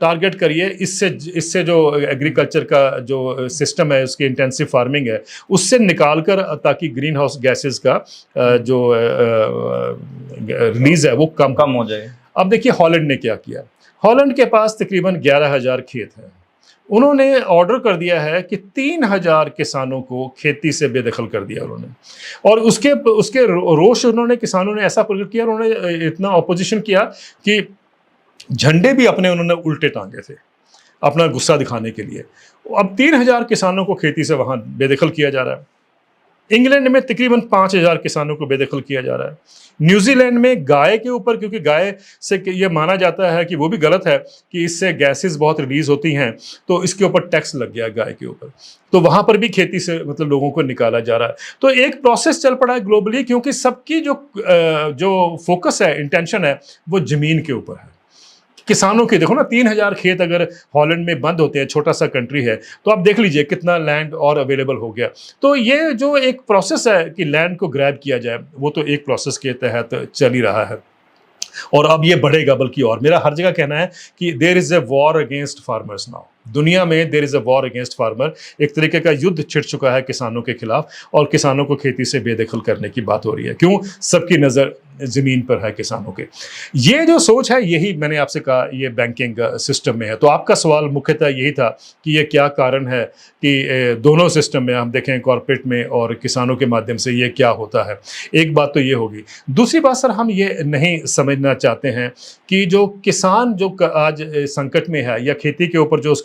टारगेट करिए, इससे जो एग्रीकल्चर का जो सिस्टम है, उसकी इंटेंसिव फार्मिंग है, उससे निकाल कर, ताकि ग्रीन हाउस गैसेस का जो रिलीज है वो कम हो जाए। अब देखिए हॉलैंड ने क्या किया। हॉलैंड के पास तकरीबन 11,000 खेत हैं। उन्होंने ऑर्डर कर दिया है कि 3,000 किसानों को खेती से बेदखल कर दिया उन्होंने, और उसके रोष उन्होंने, किसानों ने ऐसा प्रकट किया, उन्होंने इतना ऑपोजिशन किया कि झंडे भी अपने उन्होंने उल्टे टांगे थे अपना गुस्सा दिखाने के लिए। अब 3,000 किसानों को खेती से वहाँ बेदखल किया जा रहा है। इंग्लैंड में तकरीबन 5,000 किसानों को बेदखल किया जा रहा है। न्यूजीलैंड में गाय के ऊपर, क्योंकि गाय से ये माना जाता है कि वो भी गलत है कि इससे गैसेस बहुत रिलीज होती हैं, तो इसके ऊपर टैक्स लग गया गाय के ऊपर, तो वहाँ पर भी खेती से मतलब लोगों को निकाला जा रहा है। तो एक प्रोसेस चल पड़ा है ग्लोबली, क्योंकि सबकी जो फोकस है, इंटेंशन है, वो ज़मीन के ऊपर है। किसानों के देखो ना 3,000 खेत अगर हॉलैंड में बंद होते हैं, छोटा सा कंट्री है, तो आप देख लीजिए कितना लैंड और अवेलेबल हो गया। तो ये जो एक प्रोसेस है कि लैंड को ग्रैब किया जाए, वो तो एक प्रोसेस के तहत चल ही रहा है और अब ये बढ़ेगा बल्कि। और मेरा हर जगह कहना है कि there is a war against farmers now. दुनिया में there is a war against farmer, एक तरीके का युद्ध छिड़ चुका है किसानों के खिलाफ और किसानों को खेती से बेदखल करने की बात हो रही है। क्यों? सबकी नज़र ज़मीन पर है किसानों के। ये जो सोच है, यही मैंने आपसे कहा, ये बैंकिंग सिस्टम में है। तो आपका सवाल मुख्यतः यही था कि ये क्या कारण है कि दोनों सिस्टम में हम देखें, कॉर्पोरेट में और किसानों के माध्यम से ये क्या होता है। एक बात तो ये होगी। दूसरी बात सर, हम ये नहीं समझना चाहते हैं कि जो किसान जो आज संकट में है या खेती के ऊपर जो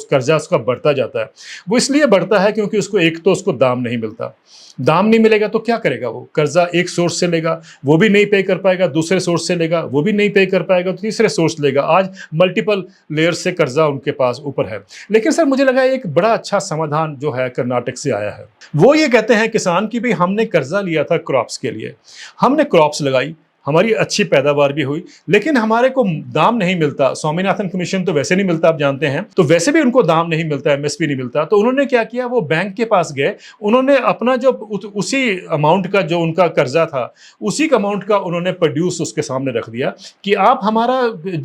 कर्जा उसका बढ़ता जाता है, वो इसलिए बढ़ता है क्योंकि उसको एक तो उसको दाम नहीं मिलता। दाम नहीं मिलेगा तो क्या करेगा? वो कर्जा एक सोर्स से लेगा, वो भी नहीं पे कर पाएगा, दूसरे सोर्स से लेगा, वो भी नहीं पे कर पाएगा, तो तीसरे सोर्स लेगा। आज मल्टीपल लेयर से कर्जा उनके पास ऊपर है। लेकिन सर मुझे लगा एक बड़ा अच्छा समाधान जो है कर्नाटक से आया है। वो ये कहते हैं किसान की भाई हमने कर्जा लिया था क्रॉप्स के लिए, हमने क्रॉप्स लगाई, हमारी अच्छी पैदावार भी हुई, लेकिन हमारे को दाम नहीं मिलता। स्वामीनाथन कमीशन तो वैसे नहीं मिलता, आप जानते हैं, तो वैसे भी उनको दाम नहीं मिलता, एमएसपी नहीं मिलता। तो उन्होंने क्या किया, वो बैंक के पास गए, उन्होंने अपना जो उसी अमाउंट का जो उनका कर्जा था, उसी अमाउंट का उन्होंने प्रोड्यूस उसके सामने रख दिया कि आप हमारा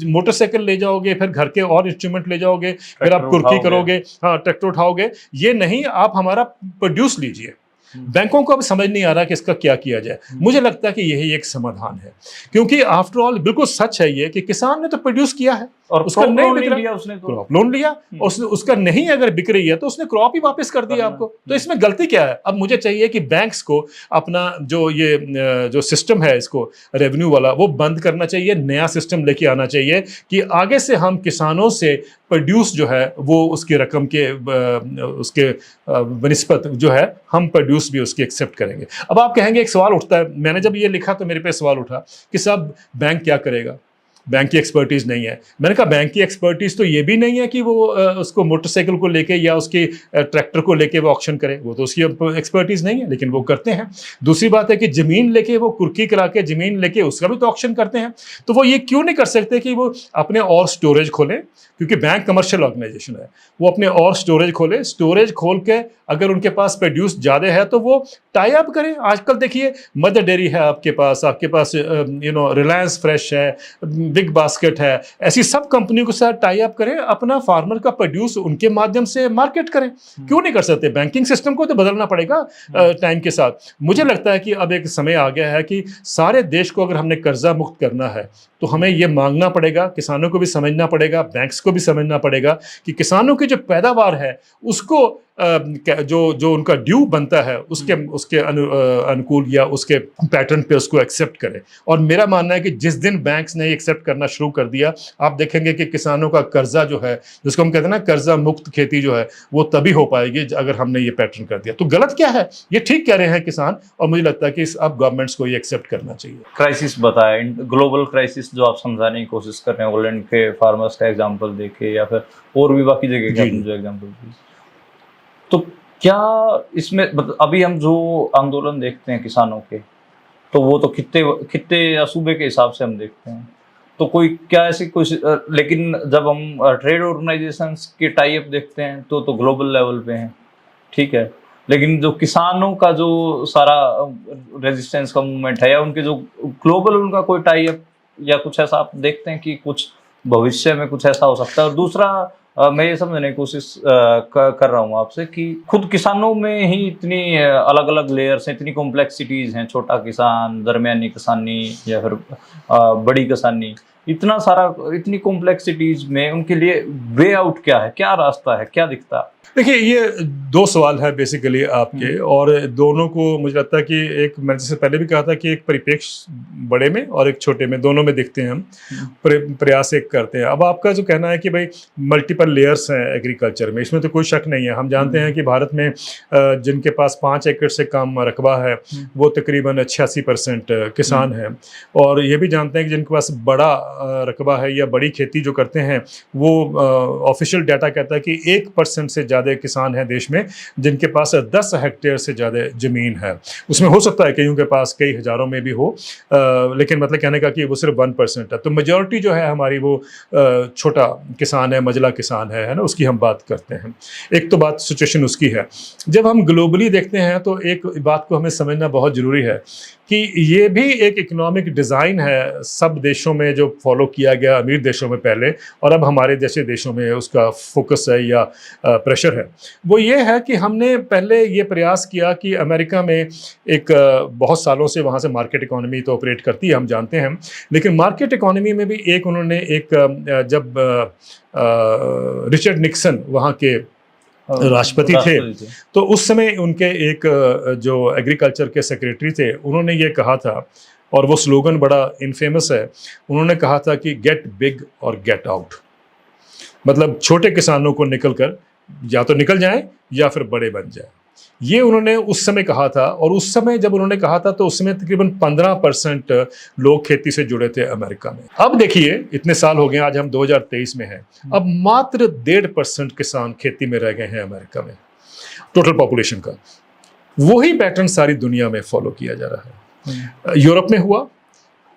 मोटरसाइकिल ले जाओगे, फिर घर के और इंस्ट्रूमेंट ले जाओगे, फिर आप कुर्की करोगे, हाँ ट्रैक्टर उठाओगे, ये नहीं, आप हमारा प्रोड्यूस लीजिए। बैंकों को अब समझ नहीं आ रहा कि इसका क्या किया जाए। मुझे लगता है कि यही एक समाधान है, क्योंकि आफ्टर ऑल बिल्कुल सच है ये कि किसान ने तो प्रोड्यूस किया है और उसका नहीं बिक लिया, रहा, उसने तो क्रॉप लोन लिया और उसका नहीं अगर बिक रही है तो उसने क्रॉप ही वापस कर दिया आपको। तो इसमें गलती क्या है? अब मुझे चाहिए कि बैंक्स को अपना जो सिस्टम है इसको रेवेन्यू वाला वो बंद करना चाहिए, नया सिस्टम लेके आना चाहिए कि आगे से हम किसानों से प्रोड्यूस जो है वो उसकी रकम के उसके बनिस्पत जो है हम प्रोड्यूस भी उसकी एक्सेप्ट करेंगे। अब आप कहेंगे, एक सवाल उठता है, मैंने जब ये लिखा तो मेरे पे सवाल उठा कि साहब बैंक क्या करेगा, बैंक की एक्सपर्टीज नहीं है। मैंने कहा बैंक की एक्सपर्टीज तो ये भी नहीं है कि वो उसको मोटरसाइकिल को लेके या उसकी ट्रैक्टर को लेके वो ऑक्शन करे, वो तो उसकी एक्सपर्टीज नहीं है, लेकिन वो करते हैं। दूसरी बात है कि जमीन लेके वो कुर्की करा के जमीन लेके उसका भी तो ऑक्शन करते हैं। तो वो ये क्यों नहीं कर सकते कि वो अपने और स्टोरेज खोलें, क्योंकि बैंक कमर्शियल ऑर्गेनाइजेशन है, वो अपने और स्टोरेज खोले, स्टोरेज खोल के अगर उनके पास प्रोड्यूस ज़्यादा है तो वो टाई अप करें। आजकल देखिए मदर डेयरी है आपके पास रिलायंस फ्रेश है, बिग बास्केट है, ऐसी सब कंपनियों के साथ टाई अप करें, अपना फार्मर का प्रोड्यूस उनके माध्यम से मार्केट करें। क्यों नहीं कर सकते? बैंकिंग सिस्टम को तो बदलना पड़ेगा टाइम के साथ। मुझे लगता है कि अब एक समय आ गया है कि सारे देश को अगर हमने कर्जा मुक्त करना है तो हमें ये मांगना पड़ेगा, किसानों को भी समझना पड़ेगा, बैंक्स को भी समझना पड़ेगा कि किसानों की जो पैदावार है उसको जो उनका ड्यू बनता है उसके अनुकूल या उसके पैटर्न पे उसको एक्सेप्ट करें। और मेरा मानना है कि जिस दिन बैंक्स ने एक्सेप्ट करना शुरू कर दिया, आप देखेंगे कि किसानों का कर्जा जो है, जिसको हम कहते हैं ना कर्जा मुक्त खेती जो है, वो तभी हो पाएगी अगर हमने ये पैटर्न कर दिया। तो गलत क्या है? ये ठीक कह रहे हैं किसान, और मुझे लगता है कि अब गवर्नमेंट्स को ये एक्सेप्ट करना चाहिए। क्राइसिस बताया, ग्लोबल क्राइसिस जो आप समझाने की कोशिश कर रहे हैं, हॉलैंड के फार्मर्स का एग्जांपल देके या फिर और भी बाकी जगह का जो एग्जांपल, तो क्या इसमें अभी हम जो आंदोलन देखते हैं किसानों के, तो वो तो खित्ते या सूबे के हिसाब से हम देखते हैं, तो कोई क्या ऐसी कोई, लेकिन जब हम ट्रेड ऑर्गेनाइजेशंस के टाई अप देखते हैं तो ग्लोबल लेवल पे हैं, ठीक है, लेकिन जो किसानों का जो सारा रेजिस्टेंस का मूवमेंट है या उनके जो ग्लोबल उनका कोई टाई अप या कुछ ऐसा आप देखते हैं कि कुछ भविष्य में कुछ ऐसा हो सकता है? और दूसरा मैं ये समझने की कोशिश कर रहा हूँ आपसे कि खुद किसानों में ही इतनी अलग अलग लेयर्स हैं, इतनी कॉम्प्लेक्सिटीज हैं, छोटा किसान, दरमियानी किसानी या फिर बड़ी किसानी, इतना सारा, इतनी कॉम्प्लेक्सिटीज में उनके लिए वे आउट क्या है, क्या रास्ता है, क्या दिखता है? देखिए, ये दो सवाल है बेसिकली आपके, और दोनों को मुझे लगता है कि एक, मैंने जैसे पहले भी कहा था कि एक परिप्रेक्ष्य बड़े में और एक छोटे में, दोनों में दिखते हैं हम, प्रयास एक करते हैं। अब आपका जो कहना है कि भाई मल्टीपल लेयर्स हैं एग्रीकल्चर में, इसमें तो कोई शक नहीं है। हम जानते हैं कि भारत में जिनके पास 5 एकड़ से कम रकबा है वो तकरीबन 86% किसान हैं, और ये भी जानते हैं कि जिनके पास बड़ा रकबा है या बड़ी खेती जो करते हैं, वो ऑफिशियल डाटा कहता है कि 1% से ज़्यादा किसान हैं देश में जिनके पास 10 हेक्टेयर से ज़्यादा ज़मीन है। उसमें हो सकता है कईयों के पास कई हज़ारों में भी हो, लेकिन मतलब कहने का कि वो सिर्फ 1% है। तो मेजॉरिटी जो है हमारी वो छोटा किसान है, मझला किसान है ना, उसकी हम बात करते हैं। एक तो बात सिचुएशन उसकी है। जब हम ग्लोबली देखते हैं तो एक बात को हमें समझना बहुत ज़रूरी है कि ये भी एक इकोनॉमिक डिज़ाइन है सब देशों में जो फॉलो किया गया अमीर देशों में पहले, और अब हमारे जैसे देशों में उसका फोकस है या प्रेशर है। वो ये है कि हमने पहले ये प्रयास किया कि अमेरिका में एक बहुत सालों से वहाँ से मार्केट इकोनॉमी तो ऑपरेट करती है, हम जानते हैं, लेकिन मार्केट इकोनॉमी में भी एक उन्होंने एक जब रिचर्ड निक्सन वहाँ के राष्ट्रपति थे, तो उस समय उनके एक जो एग्रीकल्चर के सेक्रेटरी थे, उन्होंने ये कहा था, और वो स्लोगन बड़ा इनफेमस है, उन्होंने कहा था कि गेट बिग और गेट आउट। मतलब छोटे किसानों को निकल कर या तो निकल जाएं या फिर बड़े बन जाएं, ये उन्होंने उस समय कहा था। और उस समय जब उन्होंने कहा था तो उस समय तकरीबन 15% लोग खेती से जुड़े थे अमेरिका में। अब देखिए इतने साल हो गए, आज हम 2023 में हैं, अब मात्र 1.5% किसान खेती में रह गए हैं अमेरिका में टोटल पॉपुलेशन का। वही पैटर्न सारी दुनिया में फॉलो किया जा रहा है। यूरोप में हुआ,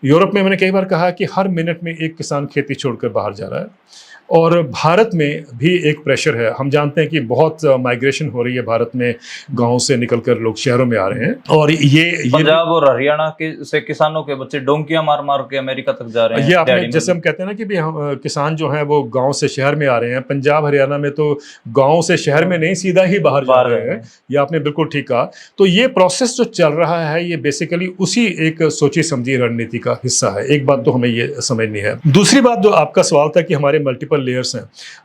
यूरोप में मैंने कई बार कहा कि हर मिनट में एक किसान खेती छोड़कर बाहर जा रहा है। और भारत में भी एक प्रेशर है। हम जानते हैं कि बहुत माइग्रेशन हो रही है भारत में, गांव से निकलकर लोग शहरों में आ रहे हैं। और ये पंजाब और हरियाणा के से किसानों के बच्चे डोंकियां मार मार के अमेरिका तक जा रहे हैं। ये आपने जैसे हम कहते हैं ना कि भी हम किसान जो हैं वो गांव से शहर में आ रहे हैं, पंजाब हरियाणा में तो गांव से शहर में नहीं, सीधा ही बाहर जा रहे हैं। ये आपने बिल्कुल ठीक कहा। तो ये प्रोसेस जो चल रहा है ये बेसिकली उसी एक सोची समझी रणनीति का हिस्सा है। एक बात तो हमें ये समझनी है। दूसरी बात जो आपका सवाल था कि हमारे मल्टीपल लेयर्स हैं,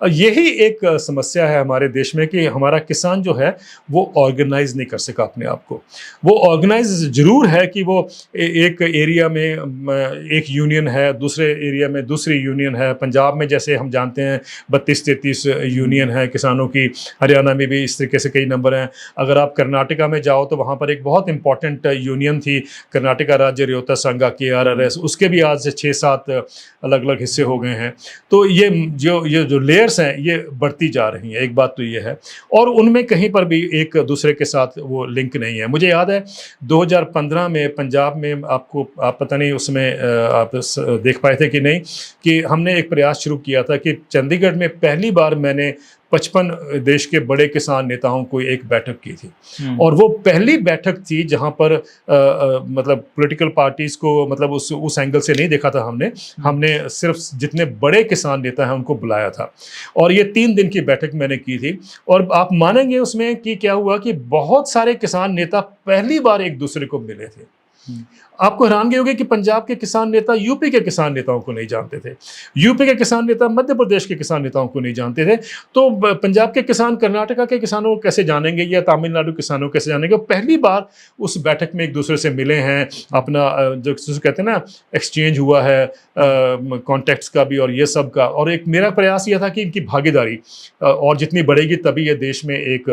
यही एक समस्या है हमारे देश में कि हमारा किसान जो है वो ऑर्गेनाइज नहीं कर सका अपने आप को। वो ऑर्गेनाइज जरूर है कि वो एक एरिया में एक यूनियन है, दूसरे एरिया में दूसरी यूनियन है। पंजाब में जैसे हम जानते हैं 32-33 यूनियन है किसानों की, हरियाणा में भी इस तरीके से कई नंबर हैं। अगर आप कर्नाटका में जाओ तो वहाँ पर एक बहुत इंपॉर्टेंट यूनियन थी, कर्नाटका राज्य रयोता संघ KRRS, उसके भी आज से 6-7 अलग अलग हिस्से हो गए हैं। तो ये जो लेयर्स हैं ये बढ़ती जा रही हैं, एक बात तो ये है। और उनमें कहीं पर भी एक दूसरे के साथ वो लिंक नहीं है। मुझे याद है 2015 में पंजाब में, आप पता नहीं उसमें आप देख पाए थे कि नहीं, कि हमने एक प्रयास शुरू किया था कि चंडीगढ़ में पहली बार मैंने 55 देश के बड़े किसान नेताओं को एक बैठक की थी। और वो पहली बैठक थी जहां पर मतलब पॉलिटिकल पार्टीज को मतलब उस एंगल से नहीं देखा था हमने सिर्फ जितने बड़े किसान नेता हैं उनको बुलाया था। और ये 3 दिन की बैठक मैंने की थी। और आप मानेंगे उसमें कि क्या हुआ कि बहुत सारे किसान नेता पहली बार एक दूसरे को मिले थे। आपको हैरानगी होगी कि पंजाब के किसान नेता यूपी के किसान नेताओं को नहीं जानते थे, यूपी के किसान नेता मध्य प्रदेश के किसान नेताओं को नहीं जानते थे। तो पंजाब के किसान कर्नाटका के किसानों को कैसे जानेंगे या तमिलनाडु किसानों को कैसे जानेंगे। पहली बार उस बैठक में एक दूसरे से मिले हैं, अपना जो कहते हैं ना एक्सचेंज हुआ है कॉन्टेक्ट्स का भी और ये सब का। और एक मेरा प्रयास यह था कि इनकी भागीदारी और जितनी बढ़ेगी तभी ये देश में एक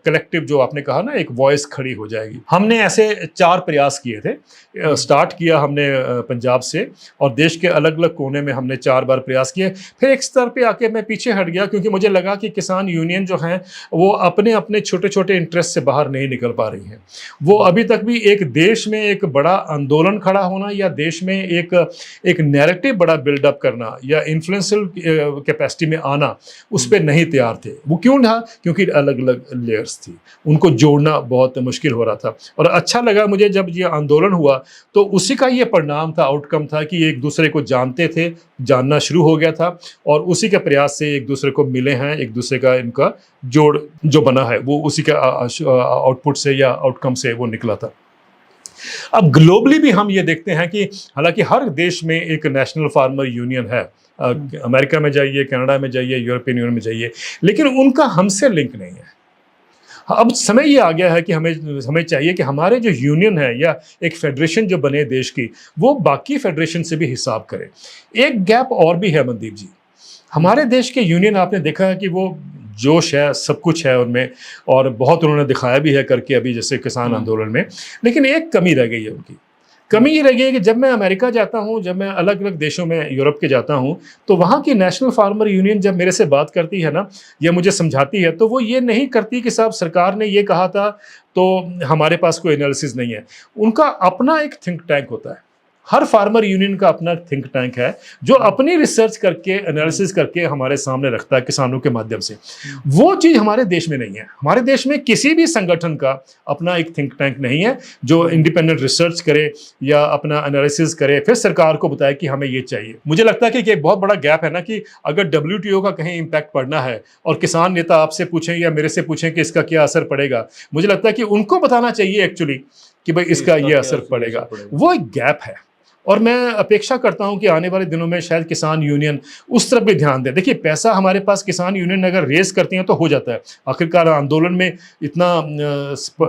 कलेक्टिव जो आपने कहा ना एक वॉइस खड़ी हो जाएगी। हमने ऐसे 4 प्रयास किए थे। स्टार्ट किया हमने पंजाब से और देश के अलग अलग कोने में हमने 4 बार प्रयास किए। फिर एक स्तर पे आके मैं पीछे हट गया क्योंकि मुझे लगा कि किसान यूनियन जो हैं वो अपने अपने छोटे छोटे इंटरेस्ट से बाहर नहीं निकल पा रही हैं। वो अभी तक भी एक देश में एक बड़ा आंदोलन खड़ा होना या देश में एक नैरेटिव बड़ा बिल्डअप करना या इन्फ्लुएंशियल कैपेसिटी में आना उस पर नहीं तैयार थे। वो क्यों था? क्योंकि अलग अलग लेयर्स थी, उनको जोड़ना बहुत मुश्किल हो रहा था। और अच्छा लगा मुझे जब ये आंदोलन हुआ तो उसी का ये परिणाम था, आउटकम था कि एक दूसरे को जानते थे, जानना शुरू हो गया था और उसी के प्रयास से एक दूसरे को मिले हैं, एक दूसरे का इनका जोड़ जो बना है वो उसी के आउटपुट से या आउटकम से वो निकला था। अब ग्लोबली भी हम ये देखते हैं कि हालांकि हर देश में एक नेशनल फार्मर यूनियन है, अमेरिका में जाइए, कनाडा में जाइए, यूरोपियन यूनियन में जाइए, लेकिन उनका हमसे लिंक नहीं है। अब समय ये आ गया है कि हमें चाहिए कि हमारे जो यूनियन है या एक फेडरेशन जो बने देश की वो बाकी फेडरेशन से भी हिसाब करे। एक गैप और भी है मनदीप जी, हमारे देश के यूनियन आपने देखा है कि वो जोश है, सब कुछ है उनमें और बहुत उन्होंने दिखाया भी है करके अभी जैसे किसान आंदोलन में, लेकिन एक कमी रह गई है उनकी, कमी ये रही है कि जब मैं अमेरिका जाता हूँ, जब मैं अलग अलग देशों में यूरोप के जाता हूँ, तो वहाँ की नेशनल फार्मर यूनियन जब मेरे से बात करती है ना, या मुझे समझाती है, तो वो ये नहीं करती कि साहब सरकार ने ये कहा था तो हमारे पास कोई एनालिसिस नहीं है। उनका अपना एक थिंक टैंक होता है, हर फार्मर यूनियन का अपना थिंक टैंक है जो अपनी रिसर्च करके एनालिसिस करके हमारे सामने रखता है किसानों के माध्यम से। वो चीज़ हमारे देश में नहीं है। हमारे देश में किसी भी संगठन का अपना एक थिंक टैंक नहीं है जो इंडिपेंडेंट रिसर्च करे या अपना एनालिसिस करे फिर सरकार को बताए कि हमें ये चाहिए। मुझे लगता है कि एक बहुत बड़ा गैप है ना कि अगर WTO का कहीं इम्पैक्ट पड़ना है और किसान नेता आपसे पूछें या मेरे से पूछें कि इसका क्या असर पड़ेगा, मुझे लगता है कि उनको बताना चाहिए एक्चुअली कि भाई इसका ये असर पड़ेगा। वो एक गैप है और मैं अपेक्षा करता हूं कि आने वाले दिनों में शायद किसान यूनियन उस तरफ भी ध्यान दे। देखिए, पैसा हमारे पास किसान यूनियन अगर रेस करती हैं तो हो जाता है। आखिरकार आंदोलन में इतना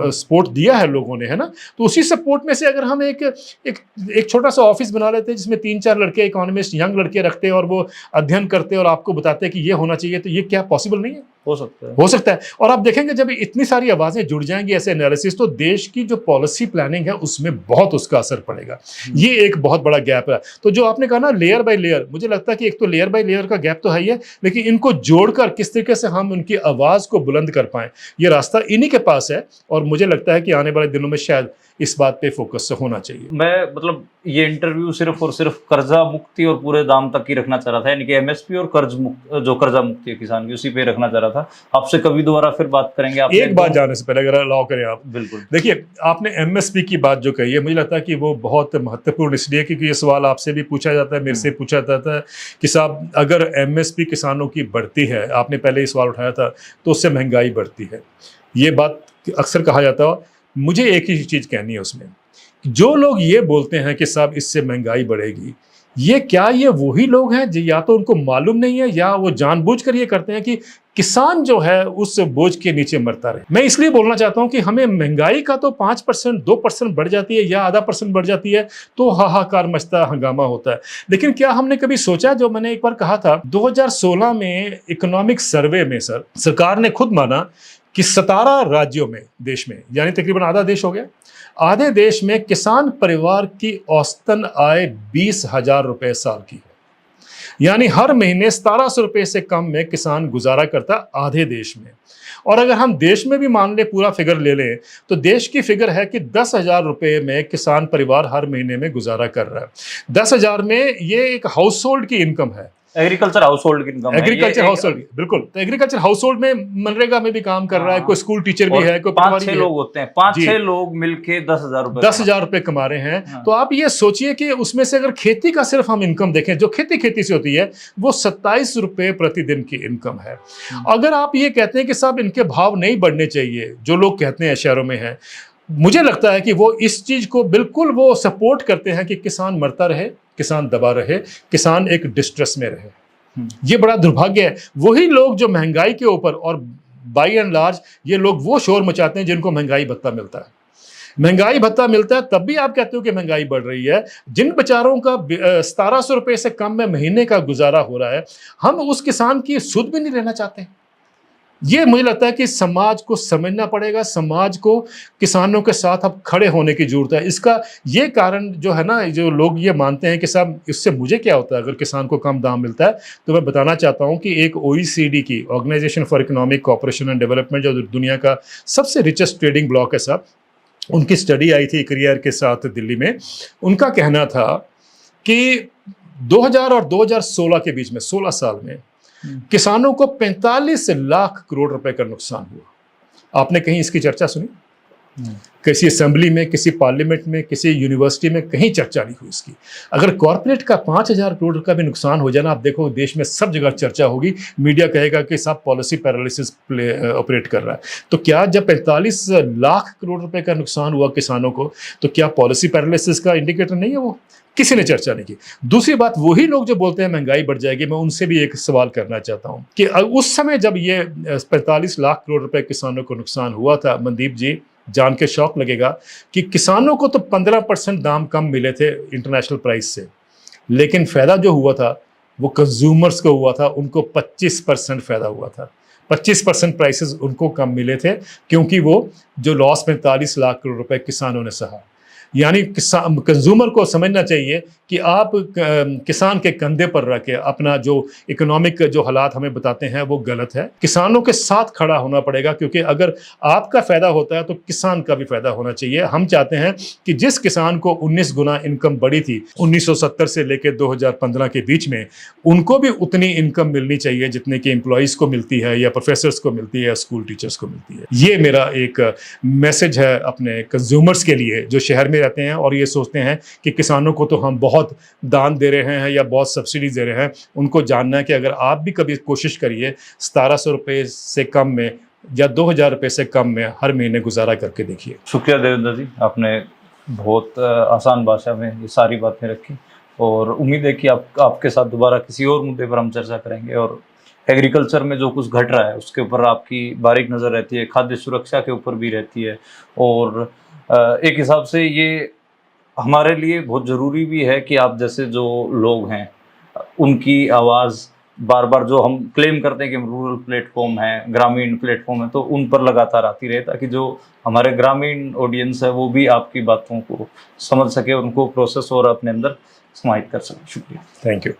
सपोर्ट दिया है लोगों ने, है ना, तो उसी सपोर्ट में से अगर हम एक छोटा सा ऑफिस बना लेते जिसमें 3-4 लड़के इकोनॉमिस्ट यंग लड़के रखते और वो अध्ययन करते और आपको बताते कि ये होना चाहिए, तो ये क्या पॉसिबल नहीं है? हो सकता है, हो सकता है। और आप देखेंगे जब इतनी सारी आवाजें जुड़ जाएंगी ऐसे एनालिसिस, तो देश की जो पॉलिसी प्लानिंग है उसमें बहुत उसका असर पड़ेगा। ये एक बहुत बड़ा गैप है। तो जो आपने कहा ना लेयर बाय लेयर, मुझे लगता है कि एक तो लेयर बाय लेयर का गैप तो है ही है, लेकिन इनको जोड़कर किस तरीके से हम उनकी आवाज को बुलंद कर पाएं, ये रास्ता इन्हीं के पास है। और मुझे लगता है कि आने वाले दिनों में शायद इस बात पे फोकस होना चाहिए। मैं मतलब ये इंटरव्यू सिर्फ और सिर्फ कर्जा मुक्ति और पूरे दाम तक ही रखना चाह रहा था, यानी कि MSP और कर्जा मुक्ति है किसान की, उसी पे रखना चाह रहा था। आपसे कभी दोबारा फिर बात करेंगे। आप एक बात जाने से पहले अगर अलाउ करें आप, बिल्कुल। देखिए, आपने MSP की बात जो कही है, मुझे लगता है कि वो बहुत महत्वपूर्ण इसलिए क्योंकि ये सवाल आपसे भी पूछा जाता है, मेरे से पूछा जाता है कि साहब अगर MSP किसानों की बढ़ती है, आपने पहले ये सवाल उठाया था, तो उससे महंगाई बढ़ती है। ये बात अक्सर कहा जाता है। मुझे एक ही चीज कहनी है उसमें, जो लोग ये बोलते हैं कि साहब इससे महंगाई बढ़ेगी, ये वही लोग हैं जो या तो उनको मालूम नहीं है या वो जानबूझकर ये करते हैं कि किसान जो है उस बोझ के नीचे मरता रहे। मैं इसलिए बोलना चाहता हूं कि हमें महंगाई का तो 5%, 2% बढ़ जाती है या आधा % बढ़ जाती है तो हाहाकार मचता, हंगामा होता है। लेकिन क्या हमने कभी सोचा, जो मैंने एक बार कहा था 2016 में इकोनॉमिक सर्वे में सरकार ने खुद माना कि 17 राज्यों में, देश में, यानी तकरीबन आधा देश हो गया, आधे देश में किसान परिवार की औसतन आय 20,000 रुपए साल की है। यानी हर महीने 1700 रुपए से कम में किसान गुजारा करता आधे देश में। और अगर हम देश में भी मान ले, पूरा फिगर ले लें, तो देश की फिगर है कि 10,000 रुपए में किसान परिवार हर महीने में गुजारा कर रहा है। 10,000 में ये एक हाउस होल्ड की इनकम है। एग्रीकल्चर हाउस होल्ड की इनकम, एग्रीकल्चर हाउस होल्ड, बिल्कुल। तो एग्रीकल्चर हाउस होल्ड में मनरेगा में भी काम कर रहा है, कोई स्कूल टीचर भी है, कोई 5-6 लोग होते हैं, 5-6 लोग मिलके 10,000 रुपए कमा रहे हैं। तो आप ये सोचिए कि उसमें से अगर खेती का सिर्फ हम इनकम देखें, जो खेती से होती है, वो 27 रुपए प्रतिदिन की इनकम है। अगर आप ये कहते हैं कि साहब इनके भाव नहीं बढ़ने चाहिए, जो लोग कहते हैं शहरों में है, मुझे लगता है कि वो इस चीज को बिल्कुल वो सपोर्ट करते हैं कि किसान मरता रहे, किसान दबा रहे, किसान एक डिस्ट्रेस में रहे। ये बड़ा दुर्भाग्य है। वही लोग जो महंगाई के ऊपर, और बाई एंड लार्ज ये लोग वो शोर मचाते हैं जिनको महंगाई भत्ता मिलता है। महंगाई भत्ता मिलता है तब भी आप कहते हो कि महंगाई बढ़ रही है। जिन बेचारों का 1700 रुपए से कम में महीने का गुजारा हो रहा है, हम उस किसान की सुध भी नहीं लेना चाहते। ये मुझे लगता है कि समाज को समझना पड़ेगा, समाज को किसानों के साथ अब खड़े होने की जरूरत है। इसका ये कारण जो है ना, जो लोग ये मानते हैं कि साहब इससे मुझे क्या होता है अगर किसान को कम दाम मिलता है, तो मैं बताना चाहता हूं कि एक OECD की, organisation for economic cooperation and development, जो दुनिया का सबसे रिचेस्ट ट्रेडिंग ब्लॉक है साहब, उनकी स्टडी आई थी करियर के साथ दिल्ली में। उनका कहना था कि 2000 और 2016 के बीच में, 16 साल में किसानों को 45 लाख करोड़ रुपए का नुकसान हुआ। आपने कहीं इसकी चर्चा सुनी? किसी असेंबली में, किसी पार्लियामेंट में, किसी यूनिवर्सिटी में कहीं चर्चा नहीं हुई इसकी। अगर कॉर्पोरेट का 5,000 करोड़ का भी नुकसान हो जाना, आप देखो देश में सब जगह चर्चा होगी, मीडिया कहेगा कि सब पॉलिसी पैरालिसिस ऑपरेट कर रहा है। तो क्या जब 45 लाख करोड़ रुपए का नुकसान हुआ किसानों को, तो क्या पॉलिसी पैरालिसिस का इंडिकेटर नहीं है वो? किसी ने चर्चा नहीं की। दूसरी बात, वही लोग जो बोलते हैं महंगाई बढ़ जाएगी, मैं उनसे भी एक सवाल करना चाहता हूं कि उस समय जब ये 45 लाख करोड़ रुपए किसानों को नुकसान हुआ था, मनदीप जी, जान के शौक लगेगा कि किसानों को तो 15% दाम कम मिले थे इंटरनेशनल प्राइस से, लेकिन फायदा जो हुआ था वो कंज्यूमर्स को हुआ था, उनको 25% फायदा हुआ था। 25% प्राइसेस उनको कम मिले थे, क्योंकि वो जो लॉस 45 लाख करोड़ रुपए किसानों ने सहा। यानी कंज्यूमर को समझना चाहिए कि आप किसान के कंधे पर रख के अपना जो इकोनॉमिक जो हालात हमें बताते हैं वो गलत है। किसानों के साथ खड़ा होना पड़ेगा, क्योंकि अगर आपका फायदा होता है तो किसान का भी फायदा होना चाहिए। हम चाहते हैं कि जिस किसान को 19 गुना इनकम बढ़ी थी 1970 से लेकर 2015 के बीच में, उनको भी उतनी इनकम मिलनी चाहिए जितने कि एम्प्लॉइज को मिलती है या प्रोफेसर्स को मिलती है या स्कूल टीचर्स को मिलती है। ये मेरा एक मैसेज है अपने कंज्यूमर्स के लिए जो शहर में रहते हैं और ये सोचते हैं कि किसानों को तो हम बहुत दान दे रहे हैं या बहुत सब्सिडी दे रहे हैं। उनको जानना है कि अगर आप भी कभी कोशिश करिए 1700 रुपये से कम में या 2000 रुपये से कम में हर महीने गुजारा करके देखिए। शुक्रिया देवेंद्र जी, आपने बहुत आसान भाषा में ये सारी बातें रखी और उम्मीद है कि आपके साथ दोबारा किसी और मुद्दे पर हम चर्चा करेंगे। और एग्रीकल्चर में जो कुछ घट रहा है उसके ऊपर आपकी बारीक नज़र रहती है, खाद्य सुरक्षा के ऊपर भी रहती है, और एक हिसाब से ये हमारे लिए बहुत ज़रूरी भी है कि आप जैसे जो लोग हैं उनकी आवाज़ बार बार, जो हम क्लेम करते हैं कि रूरल प्लेटफॉर्म है, ग्रामीण प्लेटफॉर्म है, तो उन पर लगातार आती रहे, ताकि जो हमारे ग्रामीण ऑडियंस है वो भी आपकी बातों को समझ सके, उनको प्रोसेस और अपने अंदर समाहित कर सके। शुक्रिया। Thank you.